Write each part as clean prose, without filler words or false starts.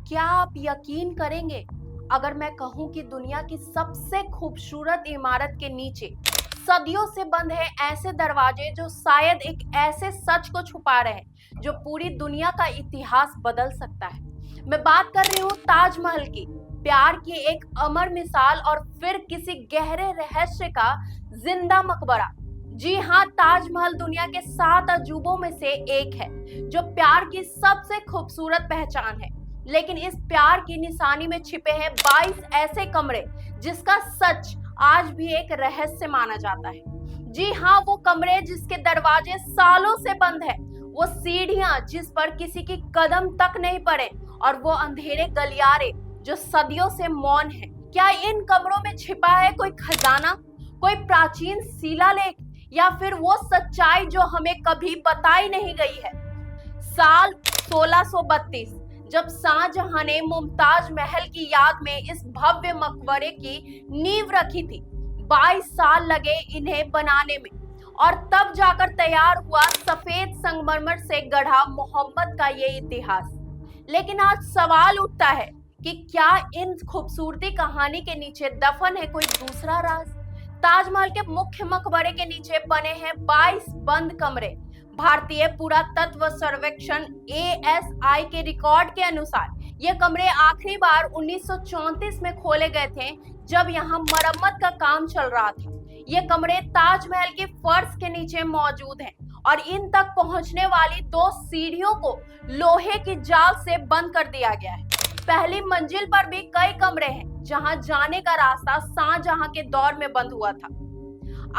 क्या आप यकीन करेंगे अगर मैं कहूं कि दुनिया की सबसे खूबसूरत इमारत के नीचे सदियों से बंद है ऐसे दरवाजे जो शायद एक ऐसे सच को छुपा रहे हैं जो पूरी दुनिया का इतिहास बदल सकता है। मैं बात कर रही हूँ ताजमहल की, प्यार की एक अमर मिसाल और फिर किसी गहरे रहस्य का जिंदा मकबरा। जी हाँ, ताजमहल दुनिया के 7 अजूबों में से एक है जो प्यार की सबसे खूबसूरत पहचान है। लेकिन इस प्यार की निशानी में छिपे हैं 22 ऐसे कमरे जिसका सच आज भी एक रहस्य माना जाता है। जी हाँ, वो कमरे जिसके दरवाजे सालों से बंद है, वो सीढ़ियां जिस पर किसी की कदम तक नहीं पड़े और वो अंधेरे गलियारे जो सदियों से मौन है। क्या इन कमरों में छिपा है कोई खजाना, कोई प्राचीन शिलालेख या फिर वो सच्चाई जो हमें कभी बताई नहीं गई है? साल 1632 जब शाहजहां ने मुमताज महल की याद में इस भव्य मकबरे की नींव रखी थी। 22 साल लगे इन्हें बनाने में और तब जाकर तैयार हुआ सफेद संगमरमर से गढ़ा मोहम्मद का ये इतिहास। लेकिन आज सवाल उठता है कि क्या इन खूबसूरती कहानी के नीचे दफन है कोई दूसरा राज? ताजमहल के मुख्य मकबरे के नीचे बने हैं 22 बंद कमरे। भारतीय पुरातत्व सर्वेक्षण ASI के रिकॉर्ड के अनुसार ये कमरे आखिरी बार 1934 में खोले गए थे जब यहाँ मरम्मत का काम चल रहा था। ये कमरे ताजमहल के फर्श के नीचे मौजूद हैं और इन तक पहुंचने वाली 2 सीढ़ियों को लोहे की जाल से बंद कर दिया गया है। पहली मंजिल पर भी कई कमरे हैं जहां जाने का रास्ता शाहजहां के दौर में बंद हुआ था।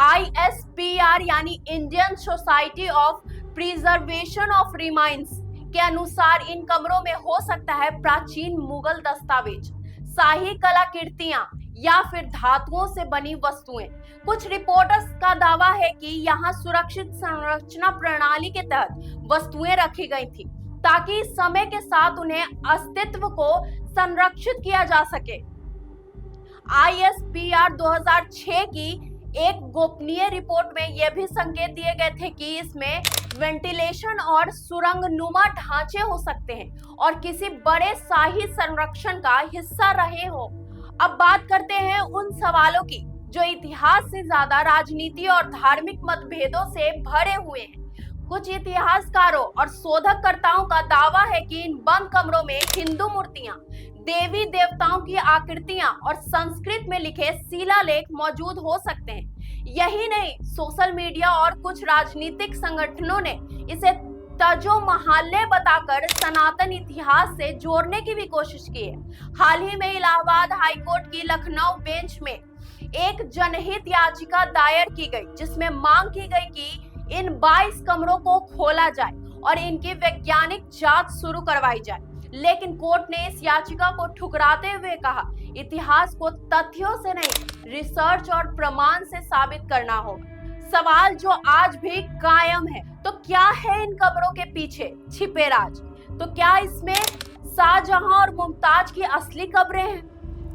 ISPR यानी Indian society of preservation of remains के अनुसार इन कमरों में हो सकता है प्राचीन मुगल दस्तावेज, शाही कलाकृतियां या फिर धातुओं से बनी वस्तुएं। कुछ रिपोर्टर्स का दावा है कि यहाँ सुरक्षित संरचना प्रणाली के तहत वस्तुएं रखी गई थी ताकि समय के साथ उन्हें अस्तित्व को संरक्षित किया जा सके। ISPR 2006 की एक गोपनीय रिपोर्ट में यह भी संकेत दिए गए थे कि इसमें वेंटिलेशन और सुरंगनुमा ढांचे हो सकते हैं और किसी बड़े शाही संरक्षण का हिस्सा रहे हो। अब बात करते हैं उन सवालों की जो इतिहास से ज्यादा राजनीति और धार्मिक मतभेदों से भरे हुए हैं। कुछ इतिहासकारों और शोधकर्ताओं का दावा है कि इन बंद कमरों में हिंदू मूर्तियां, देवी देवताओं की आकृतियां और संस्कृत में लिखे शिलालेख मौजूद हो सकते हैं। यही नहीं, सोशल मीडिया और कुछ राजनीतिक संगठनों ने इसे तजो महाल्य बताकर सनातन इतिहास से जोड़ने की भी कोशिश की है। हाल ही में इलाहाबाद हाईकोर्ट की लखनऊ बेंच में एक जनहित याचिका दायर की गई जिसमें मांग की गई कि इन 22 कमरों को खोला जाए और इनकी वैज्ञानिक जांच शुरू करवाई जाए। लेकिन कोर्ट ने इस याचिका को ठुकराते हुए कहा, इतिहास को तथ्यों से नहीं, रिसर्च और प्रमाण से साबित करना होगा। सवाल जो आज भी कायम है, तो क्या है इन कमरों के पीछे छिपे राज? तो क्या इसमें शाहजहां और मुमताज की असली कब्रें हैं?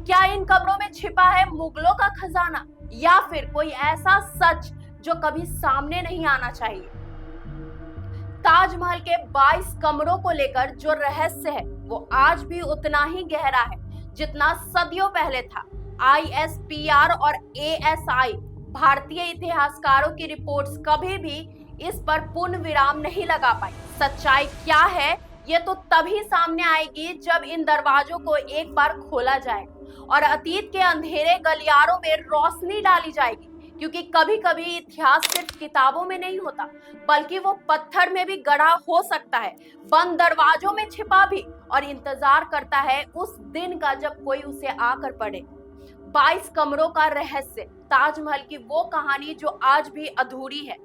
क्या इन कब्रों में छिपा है मुगलों का खजाना या फिर कोई ऐसा सच जो कभी सामने नहीं आना चाहिए? ताजमहल के 22 कमरों को लेकर जो रहस्य है वो आज भी उतना ही गहरा है जितना सदियों पहले था। ISPR और ASI भारतीय इतिहासकारों की रिपोर्ट्स कभी भी इस पर पूर्ण विराम नहीं लगा पाई। सच्चाई क्या है ये तो तभी सामने आएगी जब इन दरवाजों को एक बार खोला जाए और अतीत के अंधेरे गलियारों में रोशनी डाली जाएगी। क्योंकि कभी कभी इतिहास सिर्फ किताबों में नहीं होता बल्कि वो पत्थर में भी गढ़ा हो सकता है, बंद दरवाजों में छिपा भी, और इंतजार करता है उस दिन का जब कोई उसे आकर पढ़े। 22 कमरों का रहस्य, ताजमहल की वो कहानी जो आज भी अधूरी है।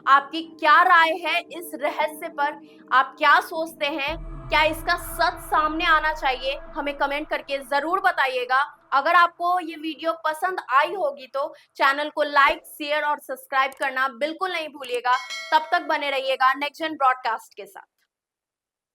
आपकी क्या राय है इस रहस्य पर? आप क्या सोचते हैं? क्या इसका सच सामने आना चाहिए? हमें कमेंट करके जरूर बताइएगा। अगर आपको ये वीडियो पसंद आई होगी तो चैनल को लाइक, शेयर और सब्सक्राइब करना बिल्कुल नहीं भूलिएगा। तब तक बने रहिएगा नेक्स्ट जेन ब्रॉडकास्ट के साथ।